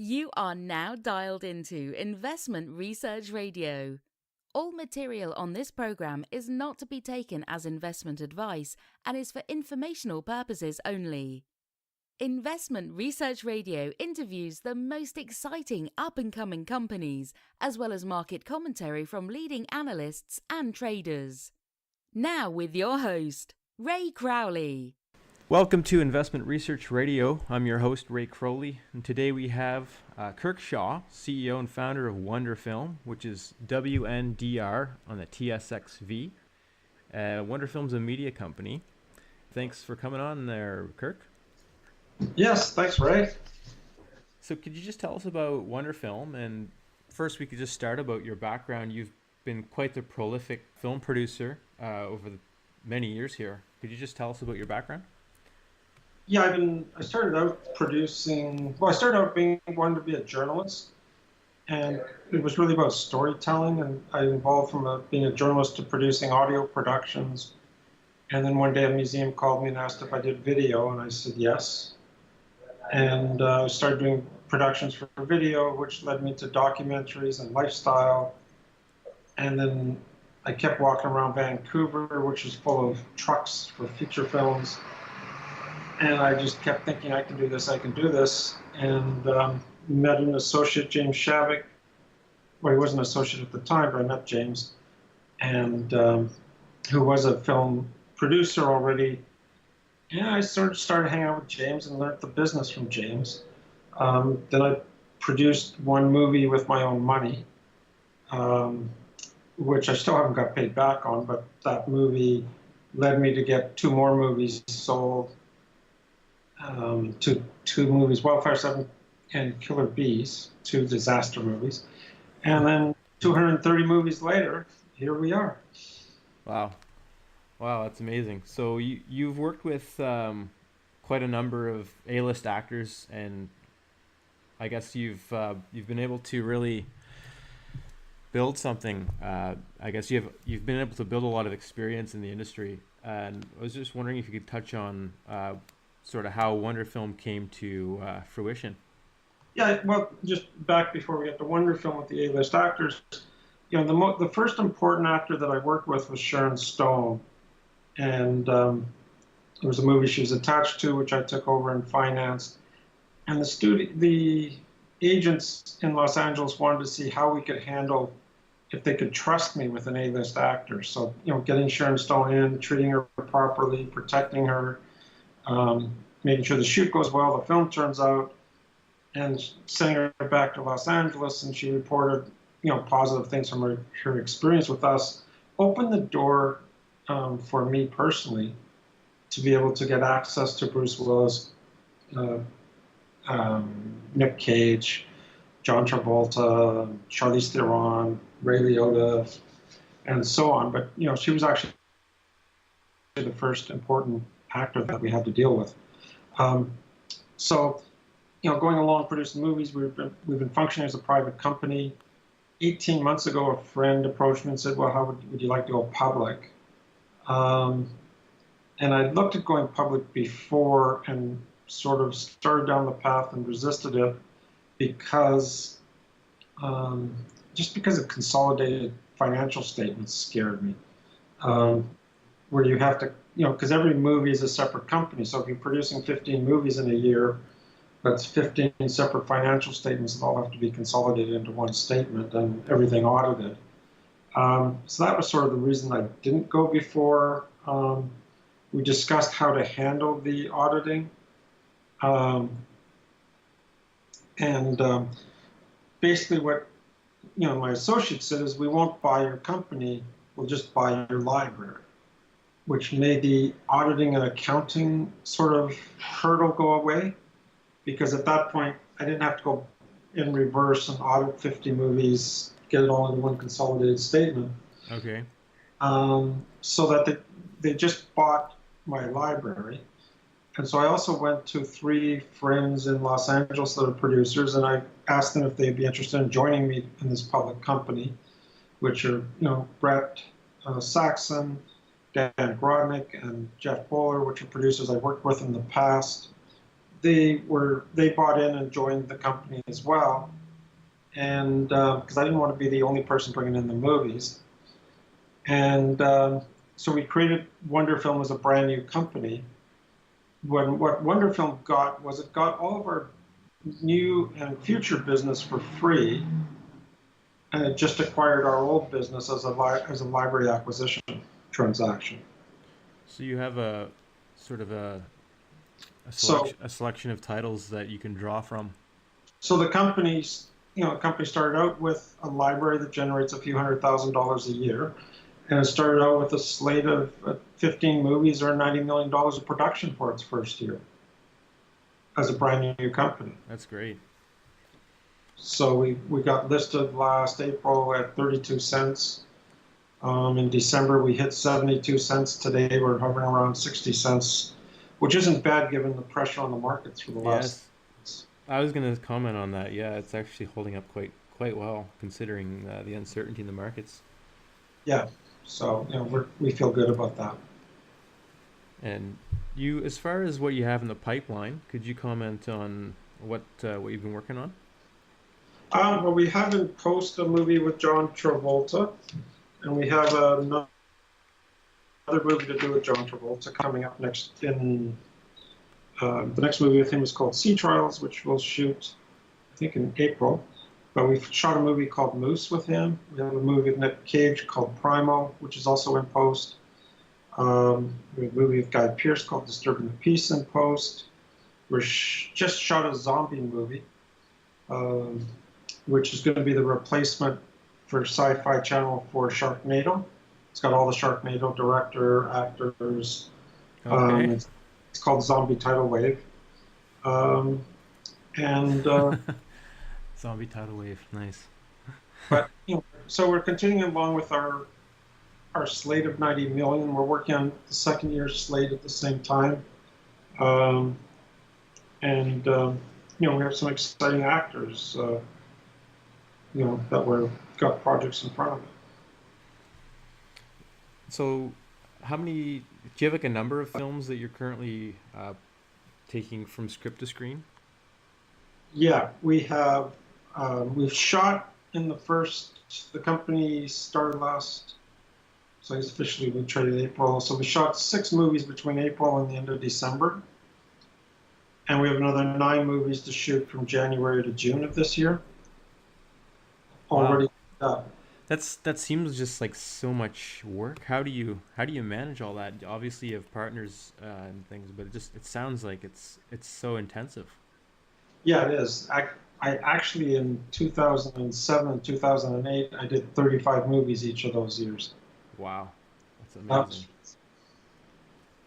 You are now dialed into Investment Research Radio. All material on this program is not to be taken as investment advice and is for informational purposes only. Investment Research Radio interviews the most exciting up-and-coming companies, as well as market commentary from leading analysts and traders. Now with your host, Ray Crowley. Welcome to Investment Research Radio. I'm your host, Ray Crowley, and today we have Kirk Shaw, CEO and founder of Wonderfilm, which is WNDR on the TSX.V. Wonderfilm's a media company. Thanks for coming on there, Kirk. Yes, thanks, Ray. So could you just tell us about Wonderfilm? And first, we could just start about your background. You've been quite the prolific film producer over the many years here. Could you just tell us about your background? Yeah, I started out wanting to be a journalist, and it was really about storytelling, and I evolved from being a journalist to producing audio productions. And then one day a museum called me and asked if I did video, and I said yes. And I started doing productions for video, which led me to documentaries and lifestyle. And then I kept walking around Vancouver, which is full of trucks for feature films. And I just kept thinking, I can do this. And met an associate, James Shavik. Well, he wasn't an associate at the time, but I met James, and who was a film producer already. And I sort of started hanging out with James and learned the business from James. Then I produced one movie with my own money, which I still haven't got paid back on, but that movie led me to get two more movies sold. Two movies, Wildfire 7 and Killer Bees, two disaster movies. And then 230 movies later, here we are. Wow, that's amazing. So you've worked with quite a number of A-list actors, and I guess you've been able to really build something. I guess you've been able to build a lot of experience in the industry, and I was just wondering if you could touch on sort of how Wonderfilm came to fruition. Yeah, well, just back before we get to Wonderfilm with the A-list actors, the first important actor that I worked with was Sharon Stone, and there was a movie she was attached to, which I took over and financed. And the agents in Los Angeles wanted to see how we could handle, if they could trust me with an A-list actor. So, getting Sharon Stone in, treating her properly, protecting her, making sure the shoot goes well, the film turns out, and sending her back to Los Angeles, and she reported, positive things from her experience with us, opened the door for me personally to be able to get access to Bruce Willis, Nick Cage, John Travolta, Charlize Theron, Ray Liotta, and so on. But she was actually the first important actor that we had to deal with. So, going along producing movies, we've been functioning as a private company. 18 months ago, a friend approached me and said, well, how would you like to go public? And I looked at going public before and sort of started down the path and resisted it because of consolidated financial statements scared me. Where you have to, because every movie is a separate company. So if you're producing 15 movies in a year, that's 15 separate financial statements that all have to be consolidated into one statement and everything audited. So that was sort of the reason I didn't go before. We discussed how to handle the auditing. Basically what my associate said is, we won't buy your company, we'll just buy your library, which made the auditing and accounting sort of hurdle go away, because at that point I didn't have to go in reverse and audit 50 movies, get it all into one consolidated statement. Okay. So that they just bought my library. And so I also went to 3 friends in Los Angeles that are producers, and I asked them if they'd be interested in joining me in this public company, which are, Brett Saxon, Dan Grodnick, and Jeff Bowler, which are producers I've worked with in the past. they bought in and joined the company as well, and because I didn't want to be the only person bringing in the movies, and so we created Wonderfilm as a brand new company. What Wonderfilm got was it got all of our new and future business for free, and it just acquired our old business as a library acquisition transaction. So you have a sort of a So, selection of titles that you can draw from. so the company started out with a library that generates a few $100,000 a year, and it started out with a slate of 15 movies or $90 million of production for its first year as a brand new company. That's great. So we got listed last April at 32 cents. In December, we hit 72 cents. Today, we're hovering around 60 cents, which isn't bad given the pressure on the markets for the last. Yes, I was going to comment on that. Yeah, it's actually holding up quite well considering the uncertainty in the markets. Yeah, so we feel good about that. And you, as far as what you have in the pipeline, could you comment on what you've been working on? Well, we have in post a movie with John Travolta, and we have another movie to do with John Travolta coming up next. The next movie with him is called Sea Trials, which we'll shoot, I think, in April. But we've shot a movie called Moose with him. We have a movie with Nick Cage called Primo, which is also in post. We have a movie with Guy Pearce called Disturbing the Peace in post. We're just shot a zombie movie, which is going to be the replacement for Sci-Fi Channel for Sharknado. It's got all the Sharknado director, actors. Okay. It's called Zombie Tidal Wave. Zombie tidal wave, nice. But so we're continuing along with our slate of 90 million. We're working on the second year slate at the same time, we have some exciting actors, that we've got projects in front of it. So, do you have like a number of films that you're currently taking from script to screen? Yeah, we have. We've shot in the company started last, so it's officially we traded April. So we shot 6 movies between April and the end of December. And we have another 9 movies to shoot from January to June of this year. Already done. That seems just like so much work. How do you manage all that? Obviously you have partners and things, but it sounds like it's so intensive. Yeah, it is. I actually, in 2007 and 2008, I did 35 movies each of those years. Wow, that's amazing.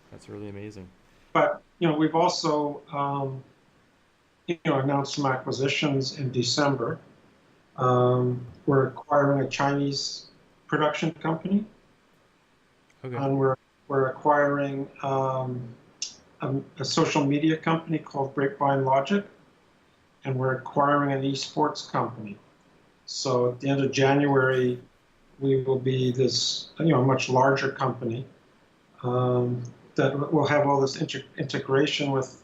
That's really amazing. But we've also announced some acquisitions in December. We're acquiring a Chinese production company. Okay. And we're acquiring a social media company called Grapefly Logic. And we're acquiring an eSports company. So at the end of January, we will be this, much larger company that will have all this integration with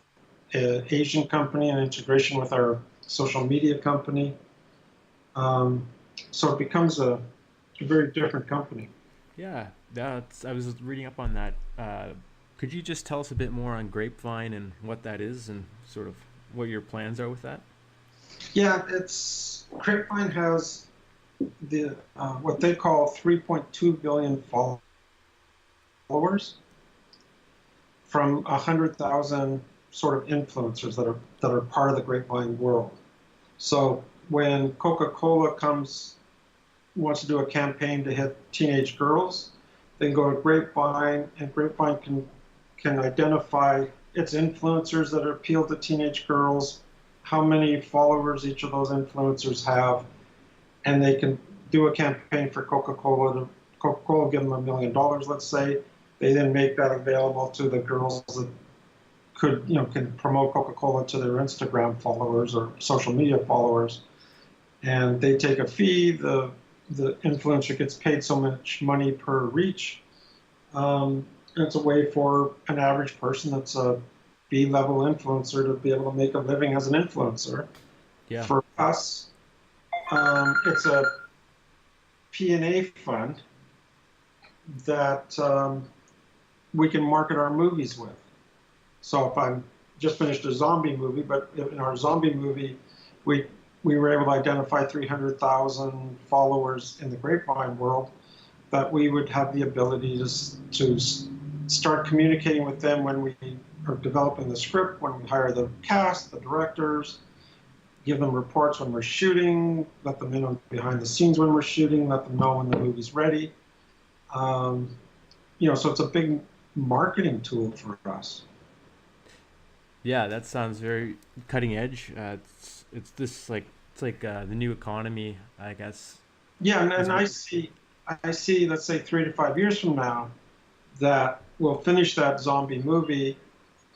an Asian company and integration with our social media company. So it becomes a very different company. Yeah, I was reading up on that. Could you just tell us a bit more on Grapevine and what that is and sort of what your plans are with that? Yeah, Grapevine has the what they call 3.2 billion followers from 100,000 sort of influencers that are part of the Grapevine world. So when Coca-Cola wants to do a campaign to hit teenage girls, they can go to Grapevine, and Grapevine can identify its influencers that appeal to teenage girls, how many followers each of those influencers have, and they can do a campaign for Coca-Cola. Coca-Cola give them $1 million, let's say. They then make that available to the girls that can promote Coca-Cola to their Instagram followers or social media followers. And they take a fee. The influencer gets paid so much money per reach. It's a way for an average person that's a B-level influencer to be able to make a living as an influencer. Yeah. For us, it's a P&A fund that we can market our movies with. So if I'm just finished a zombie movie, but in our zombie movie, we were able to identify 300,000 followers in the Grapevine world, that we would have the ability to start communicating with them when we are developing the script, when we hire the cast, the directors, give them reports when we're shooting, let them in on behind the scenes when we're shooting, let them know when the movie's ready. So it's a big marketing tool for us. Yeah, that sounds very cutting edge. It's the new economy, I guess. Yeah, and I see, let's say 3 to 5 years from now, that we'll finish that zombie movie,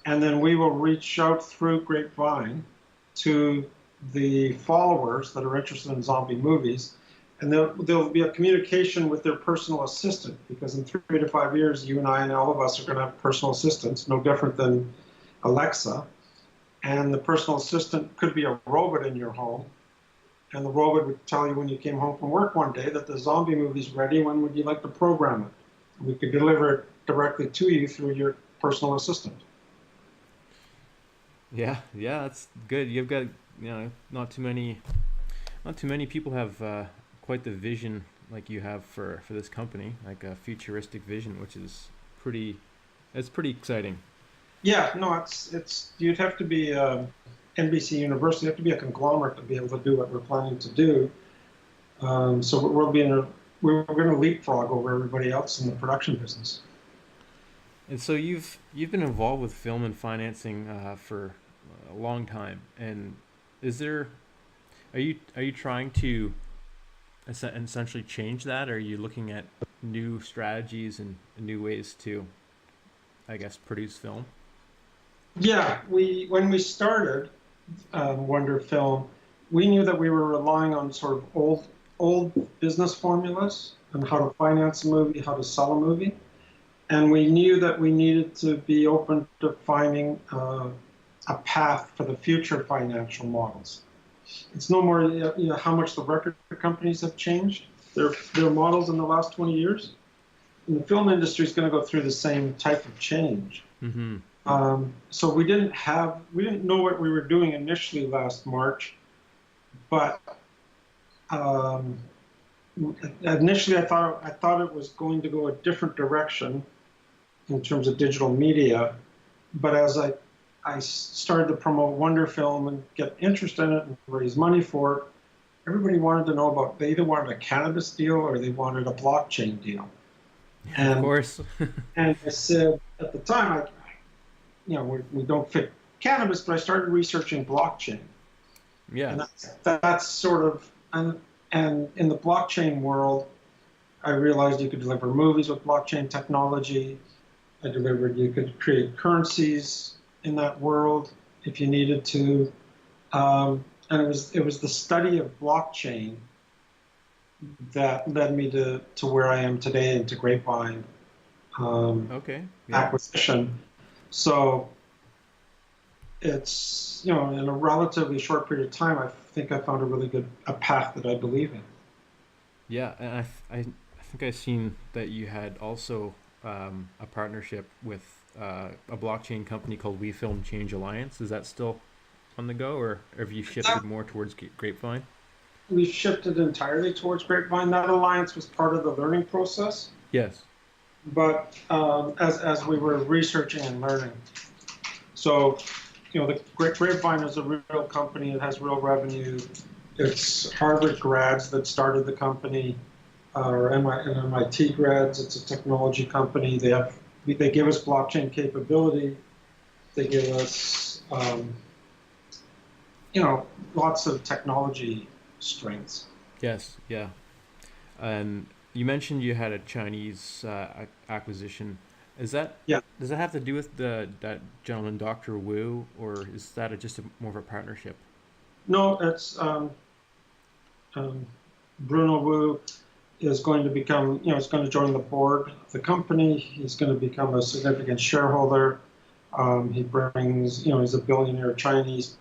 and then we will reach out through Grapevine to the followers that are interested in zombie movies, and there'll be a communication with their personal assistant, because in 3 to 5 years, you and I and all of us are going to have personal assistants, no different than Alexa, and the personal assistant could be a robot in your home, and the robot would tell you when you came home from work one day that the zombie movie's ready, when would you like to program it? We could deliver it directly to you through your personal assistant. Yeah, that's good. You've got, not too many people have quite the vision like you have for this company, like a futuristic vision, which is pretty exciting. Yeah, no, it's you'd have to be NBC University, you have to be a conglomerate to be able to do what we're planning to do. So we're going to leapfrog over everybody else in the production business. And so you've been involved with film and financing for a long time. And are you trying to essentially change that? Or are you looking at new strategies and new ways to, I guess, produce film? Yeah, when we started Wonderfilm, we knew that we were relying on sort of old business formulas on how to finance a movie, how to sell a movie, and we knew that we needed to be open to finding a path for the future financial models. It's no more how much the record companies have changed their models in the last 20 years. And the film industry is going to go through the same type of change. Mm-hmm. So we didn't know what we were doing initially last March, but initially I thought it was going to go a different direction in terms of digital media. But as I started to promote Wonderfilm and get interest in it and raise money for it, everybody wanted to know about, they either wanted a cannabis deal or they wanted a blockchain deal. Of course. And I said at the time, we don't fit cannabis, but I started researching blockchain. Yeah. And that's sort of, and in the blockchain world, I realized you could deliver movies with blockchain technology. You could create currencies in that world if you needed to. And it was the study of blockchain that led me to where I am today and to Grapevine acquisition. So it's, in a relatively short period of time, I think I found a path that I believe in. Yeah, and I think I've seen that you had also a partnership with a blockchain company called WeFilm Change Alliance. Is that still on the go, or have you shifted more towards Grapevine? We shifted entirely towards Grapevine. That alliance was part of the learning process. Yes. But as we were researching and learning, so the Grapevine is a real company. It has real revenue. It's Harvard grads that started the company, or MIT grads. It's a technology company. They give us blockchain capability. They give us lots of technology strengths. Yes. Yeah. And you mentioned you had a Chinese acquisition. Is that Does that have to do with that gentleman, Dr. Wu, or is that just more of a partnership? No, it's Bruno Wu is going to become, is going to join the board of the company. He's going to become a significant shareholder. He brings, he's a billionaire Chinese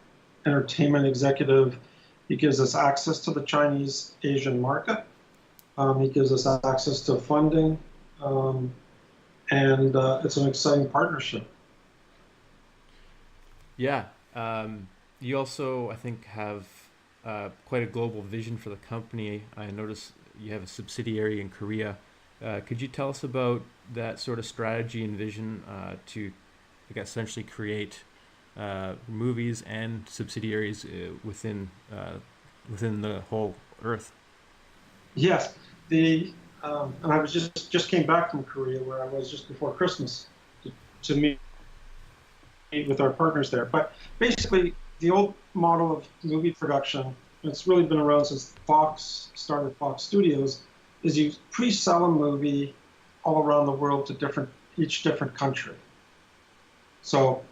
entertainment executive. He gives us access to the Chinese Asian market. He gives us access to funding, and it's an exciting partnership. Yeah. You also, I think, have quite a global vision for the company. I noticed you have a subsidiary in Korea. Could you tell us about that sort of strategy and vision to, I guess, essentially create movies and subsidiaries within the whole Earth? Yes, and I was just came back from Korea, where I was just before Christmas to meet with our partners there. But basically, the old model of movie production, it's really been around since Fox started Fox Studios, is you pre-sell a movie all around the world to each different country. So,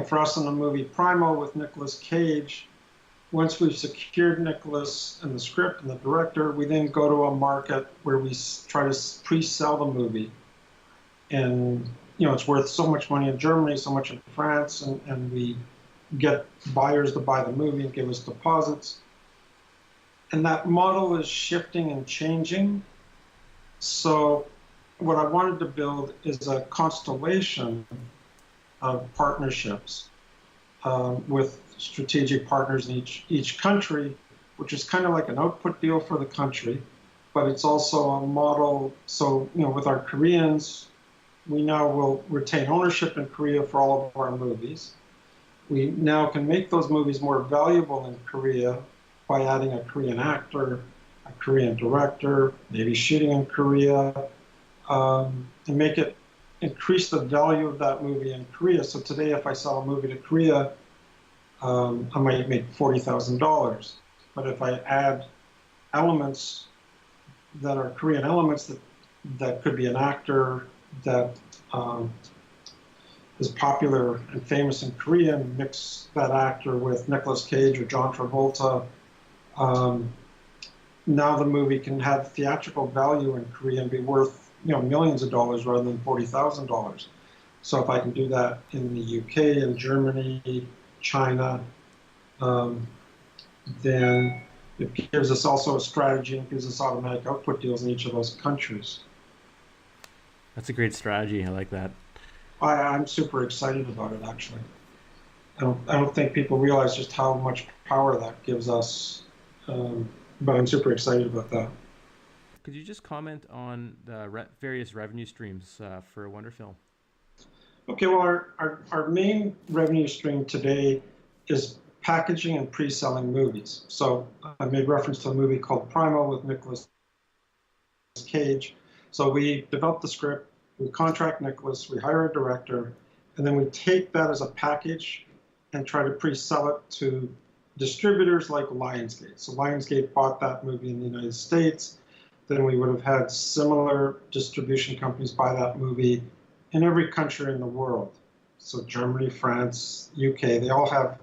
for us in the movie Primo with Nicolas Cage, once we've secured Nicolas and the script and the director, we then go to a market where we try to pre-sell the movie. And, it's worth so much money in Germany, so much in France, and we get buyers to buy the movie and give us deposits. And that model is shifting and changing. So what I wanted to build is a constellation of partnerships with strategic partners in each country, which is kind of like an output deal for the country, but it's also a model. So, with our Koreans, we now will retain ownership in Korea for all of our movies. We now can make those movies more valuable in Korea by adding a Korean actor, a Korean director, maybe shooting in Korea, and increase the value of that movie in Korea. So today, if I sell a movie to Korea, I might make $40,000. But if I add elements that are Korean elements that could be an actor that is popular and famous in Korea, and mix that actor with Nicolas Cage or John Travolta, now the movie can have theatrical value in Korea and be worth millions of dollars rather than $40,000. So if I can do that in the UK and Germany, China, then it gives us also a strategy and gives us automatic output deals in each of those countries. That's a great strategy. I like that. I'm super excited about it, actually. I don't think people realize just how much power that gives us, but I'm super excited about that. Could you just comment on the various revenue streams for Wonderfilm? Okay, well, our main revenue stream today is packaging and pre-selling movies. So I made reference to a movie called Primo with Nicolas Cage. So we develop the script, we contract Nicolas, we hire a director, and then we take that as a package and try to pre-sell it to distributors like Lionsgate. So Lionsgate bought that movie in the United States. Then we would have had similar distribution companies buy that movie in every country in the world. So Germany, France, UK, they all have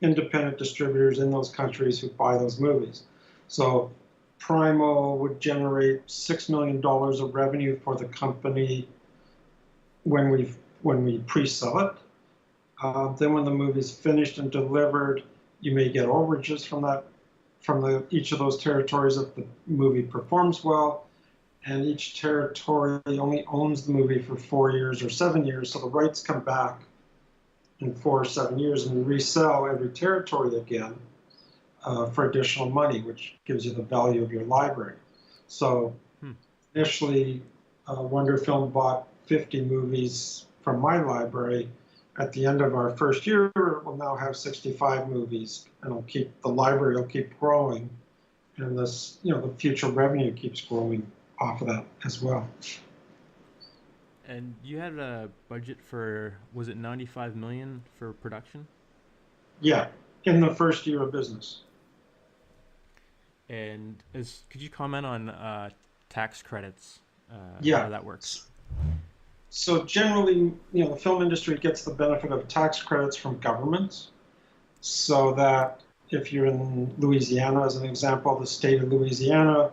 independent distributors in those countries who buy those movies. So Primo would generate $6 million of revenue for the company when we pre-sell it. Then when the movie's finished and delivered, you may get overages from each of those territories if the movie performs well. And each territory only owns the movie for 4 years or 7 years, so the rights come back in 4 or 7 years, and we resell every territory again for additional money, which gives you the value of your library. So initially, Wonderfilm bought 50 movies from my library. At the end of our first year, we'll now have 65 movies, and the library will keep growing, and this, the future revenue keeps growing off of that as well. And you had a budget for, was it $95 million for production? Yeah, in the first year of business. And could you comment on tax credits? Yeah. How that works? So generally, the film industry gets the benefit of tax credits from governments. So that if you're in Louisiana, as an example, the state of Louisiana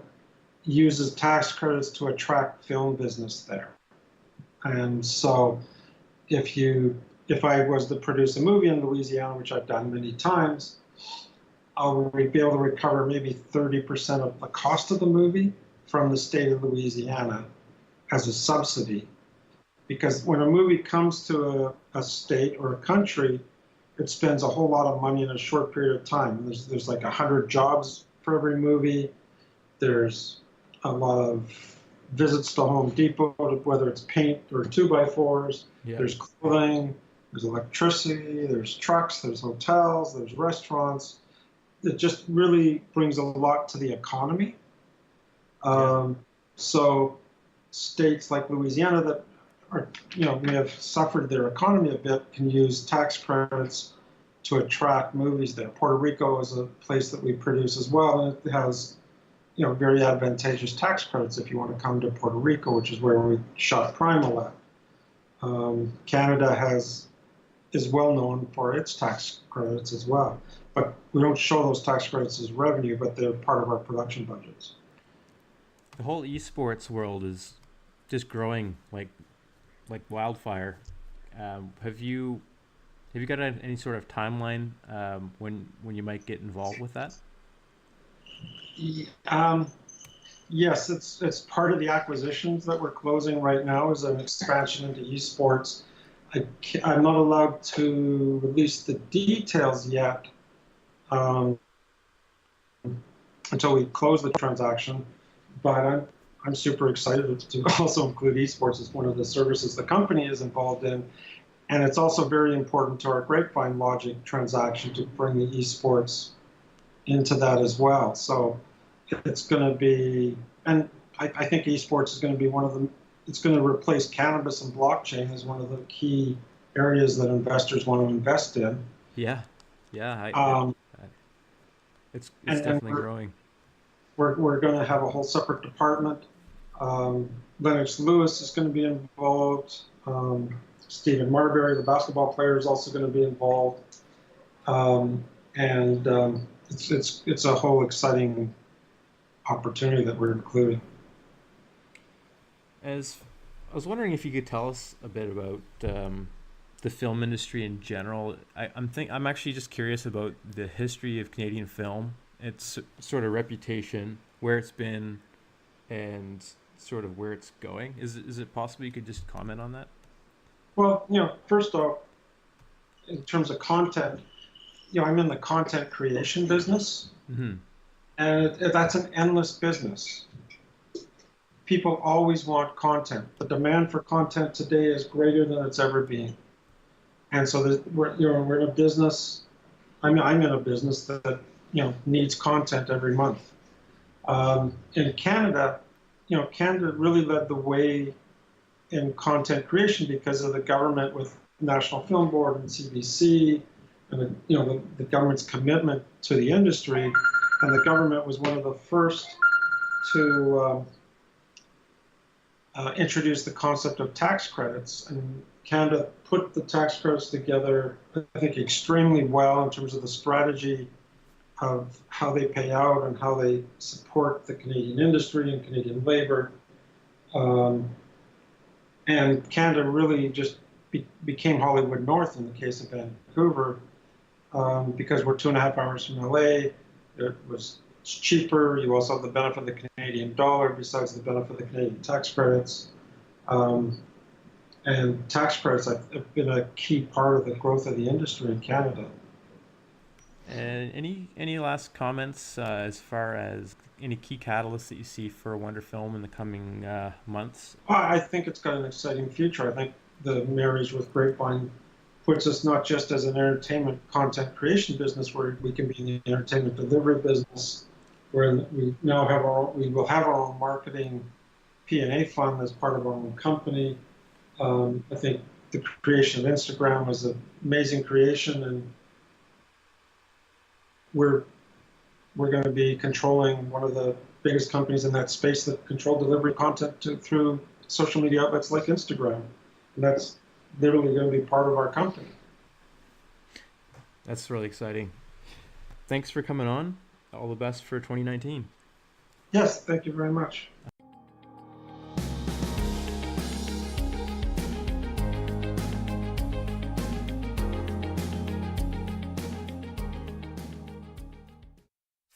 uses tax credits to attract film business there. And so if you if I was to produce a movie in Louisiana, which I've done many times, I'll be able to recover maybe 30% of the cost of the movie from the state of Louisiana as a subsidy. Because when a movie comes to a state or a country, it spends a whole lot of money in a short period of time. There's like 100 jobs for every movie. There's a lot of visits to Home Depot, whether it's paint or 2x4s. Yeah. There's clothing, there's electricity, there's trucks, there's hotels, there's restaurants. It just really brings a lot to the economy. So states like Louisiana that are, may have suffered their economy a bit can use tax credits to attract movies there. Puerto Rico is a place that we produce as well, and it has, very advantageous tax credits if you want to come to Puerto Rico, which is where we shot Primal at. Canada is well known for its tax credits as well, but we don't show those tax credits as revenue, but they're part of our production budgets. The whole eSports world is just growing like wildfire. Have you got any sort of timeline when you might get involved with that? Yes, it's part of the acquisitions that we're closing right now is an expansion into eSports. I'm not allowed to release the details yet until we close the transaction, but I'm super excited to also include eSports as one of the services the company is involved in. And it's also very important to our Grapefly Logic transaction to bring the eSports into that as well. So it's going to be, and I think eSports is going to be it's going to replace cannabis and blockchain as one of the key areas that investors want to invest in. Yeah. It's definitely growing. We're going to have a whole separate department. Lennox Lewis is going to be involved. Stephen Marbury, the basketball player, is also going to be involved. It's a whole exciting opportunity that we're including. I was wondering if you could tell us a bit about the film industry in general. I'm actually just curious about the history of Canadian film, its sort of reputation, where it's been, and sort of where it's going. Is it possible you could just comment on that? Well, first off, in terms of content, I'm in the content creation business, mm-hmm. and that's an endless business. People always want content. The demand for content today is greater than it's ever been, and so we're in a business. I'm in a business that needs content every month. In Canada, Canada really led the way in content creation because of the government with National Film Board and CBC, and the government's commitment to the industry. And the government was one of the first to introduce the concept of tax credits. And Canada put the tax credits together, I think, extremely well in terms of the strategy of how they pay out and how they support the Canadian industry and Canadian labor. And Canada really just became Hollywood North in the case of Vancouver, because we're 2.5 hours from LA. It's cheaper. You also have the benefit of the Canadian dollar besides the benefit of the Canadian tax credits. And tax credits have been a key part of the growth of the industry in Canada. And any last comments as far as any key catalysts that you see for Wonderfilm in the coming months? I think it's got an exciting future. I think the marriage with Grapevine puts us not just as an entertainment content creation business where we can be in the entertainment delivery business, where we will have our own marketing P&A fund as part of our own company. I think the creation of Instagram was an amazing creation, and we're going to be controlling one of the biggest companies in that space that control delivery content through social media outlets like Instagram. And that's literally going to be part of our company. That's really exciting. Thanks for coming on. All the best for 2019. Yes, thank you very much.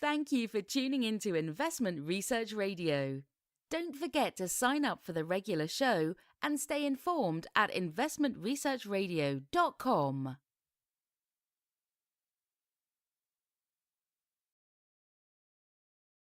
Thank you for tuning into Investment Research Radio. Don't forget to sign up for the regular show and stay informed at investmentresearchradio.com.